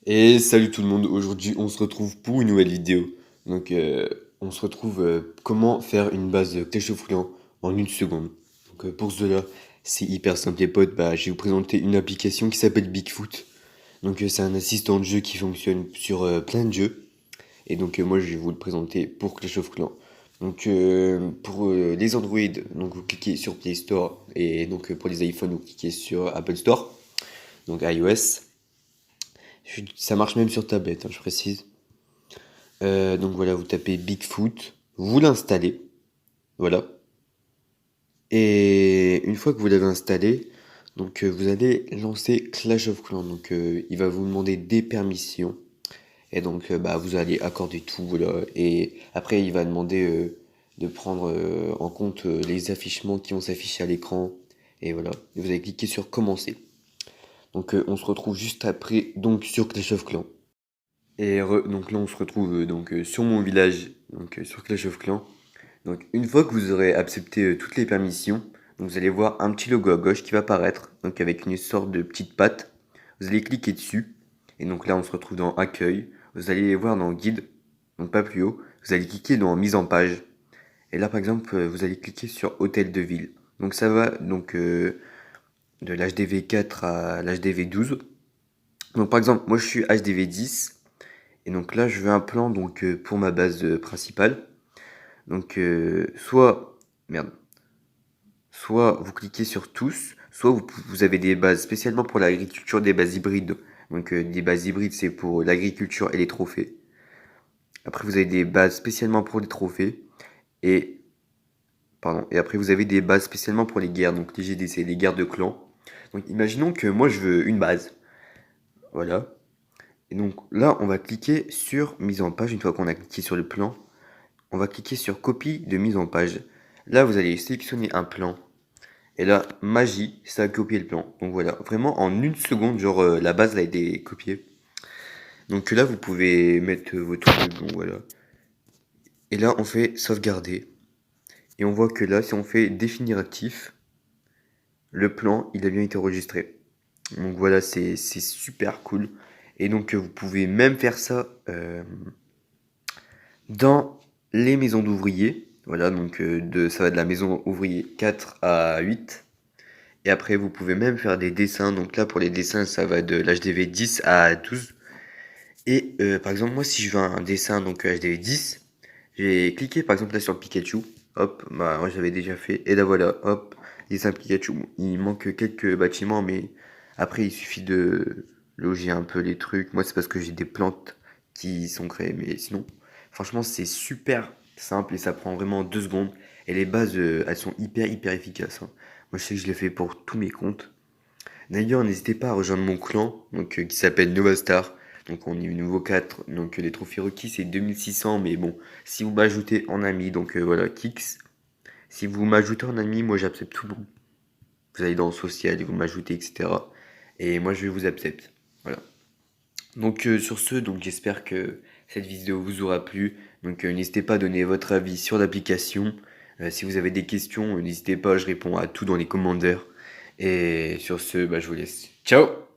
Et salut tout le monde, aujourd'hui on se retrouve pour une nouvelle vidéo. Donc on se retrouve comment faire une base de Clash of Clans en une seconde. Donc pour cela, c'est hyper simple les potes, je vais vous présenter une application qui s'appelle Bigfoot. Donc c'est un assistant de jeu qui fonctionne sur plein de jeux. Et donc moi je vais vous le présenter pour Clash of Clans. Donc pour les Android, donc vous cliquez sur Play Store et donc pour les iPhones vous cliquez sur Apple Store, donc iOS. Ça marche même sur tablette, hein, je précise. Donc voilà, vous tapez Bigfoot, vous l'installez, voilà. Et une fois que vous l'avez installé, donc vous allez lancer Clash of Clans. Donc il va vous demander des permissions. Et donc vous allez accorder tout, voilà. Et après il va demander de prendre en compte les affichements qui vont s'afficher à l'écran. Et voilà. Et vous allez cliquer sur commencer. Donc on se retrouve juste après donc sur Clash of Clans. Donc là, on se retrouve sur mon village, donc sur Clash of Clans. Donc une fois que vous aurez accepté toutes les permissions, donc vous allez voir un petit logo à gauche qui va apparaître, donc avec une sorte de petite patte. Vous allez cliquer dessus, et donc là, on se retrouve dans Accueil. Vous allez voir dans Guide, donc pas plus haut. Vous allez cliquer dans Mise en page. Et là, par exemple, vous allez cliquer sur Hôtel de ville. Donc ça va de l'HDV 4 à l'HDV 12. Donc par exemple, moi je suis HDV 10. Et donc là, je veux un plan pour ma base principale. Donc merde, soit vous cliquez sur tous, soit vous avez des bases spécialement pour l'agriculture, des bases hybrides. Donc des bases hybrides, c'est pour l'agriculture et les trophées. Après, vous avez des bases spécialement pour les trophées. Et, et après, vous avez des bases spécialement pour les guerres, donc les GDC, les guerres de clans. Donc imaginons que moi, je veux une base. Voilà. Et donc là, on va cliquer sur mise en page une fois qu'on a cliqué sur le plan. On va cliquer sur copie de mise en page. Là, vous allez sélectionner un plan. Et là, magie, ça a copié le plan. Donc voilà, vraiment en une seconde, genre la base a été copiée. Donc là, vous pouvez mettre votre truc, donc voilà. Et là, on fait sauvegarder. Et on voit que là, si on fait définir actif, le plan, il a bien été enregistré. Donc voilà, c'est super cool. Et donc vous pouvez même faire ça dans les maisons d'ouvriers. Voilà, donc ça va de la maison ouvrier 4 à 8. Et après, vous pouvez même faire des dessins. Donc là, pour les dessins, ça va de l'HDV 10 à 12. Et par exemple, moi, si je veux un dessin, donc HDV 10, j'ai cliqué par exemple là sur Pikachu. Hop, moi j'avais déjà fait. Et là voilà, hop, dessin Pikachu. Bon, il manque quelques bâtiments, mais après, il suffit de loger un peu les trucs. Moi, c'est parce que j'ai des plantes qui sont créées. Mais sinon, franchement, c'est super simple et ça prend vraiment 2 secondes. Et les bases, elles sont hyper efficaces, hein. Moi, je sais que je l'ai fait pour tous mes comptes. D'ailleurs, n'hésitez pas à rejoindre mon clan, donc qui s'appelle Novastar. Donc on est niveau 4, donc les trophées requis c'est 2600, mais bon, si vous m'ajoutez en ami, donc voilà, Kix. Si vous m'ajoutez en ami, moi j'accepte tout le monde. Vous allez dans le social et vous m'ajoutez, etc. Et moi je vais vous accepter. Voilà. Donc sur ce, donc j'espère que cette vidéo vous aura plu. Donc n'hésitez pas à donner votre avis sur l'application. Si vous avez des questions, n'hésitez pas, je réponds à tout dans les commentaires. Et sur ce, je vous laisse. Ciao!